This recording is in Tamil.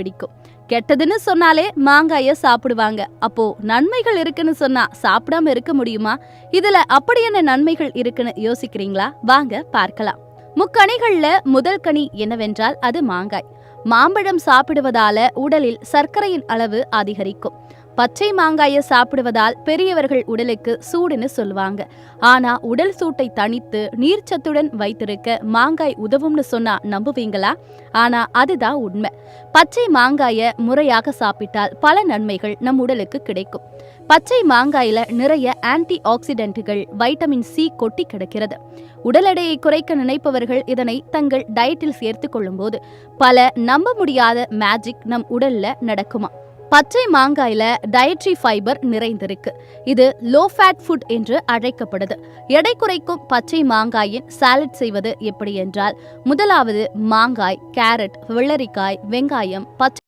பிடிக்கும். கெட்டதுன்னு சொன்னாலே மாங்காய சாப்பிடுவாங்க. அப்போ நன்மைகள் இருக்குன்னு சொன்னா சாப்பிடாம இருக்க முடியுமா? இதுல அப்படி என்ன நன்மைகள் இருக்குன்னு யோசிக்கிறீங்களா? வாங்க பார்க்கலாம். முக்கணிகள்ல முதல் கனி என்னவென்றால் அது மாங்காய். மாம்பழம் சாப்பிடுவதால உடலில் சர்க்கரையின் அளவு அதிகரிக்கும். பச்சை மாங்காயை சாப்பிடுவதால் பெரியவர்கள் உடலுக்கு சூடுன்னு சொல்லுவாங்க. ஆனா உடல் சூட்டை தணித்து நீர்ச்சத்துடன் வைத்திருக்க மாங்காய் உதவும்னு சொன்னா நம்புவீங்களா? ஆனா அதுதான் உண்மை. பச்சை மாங்காயை முறையாக சாப்பிட்டால் பல நன்மைகள் நம் உடலுக்கு கிடைக்கும். பச்சை மாங்காயில நிறைய ஆன்டி ஆக்சிடென்ட்கள், வைட்டமின் சி கொட்டி கிடக்கிறது. உடல் எடையை குறைக்க நினைப்பவர்கள் இதனை தங்கள் டயட்டில் சேர்த்து கொள்ளும் போது பல நம்ப முடியாத மேஜிக் நம் உடல்ல நடக்குமா? பச்சை மாங்காயில டயட்ரி ஃபைபர் நிறைந்திருக்கு. இது லோ ஃபேட் ஃபுட் என்று அழைக்கப்படுது. எடை குறைக்கும் பச்சை மாங்காயின் சாலட் செய்வது எப்படி என்றால், முதலாவது மாங்காய், கேரட், வெள்ளரிக்காய், வெங்காயம், பச்சை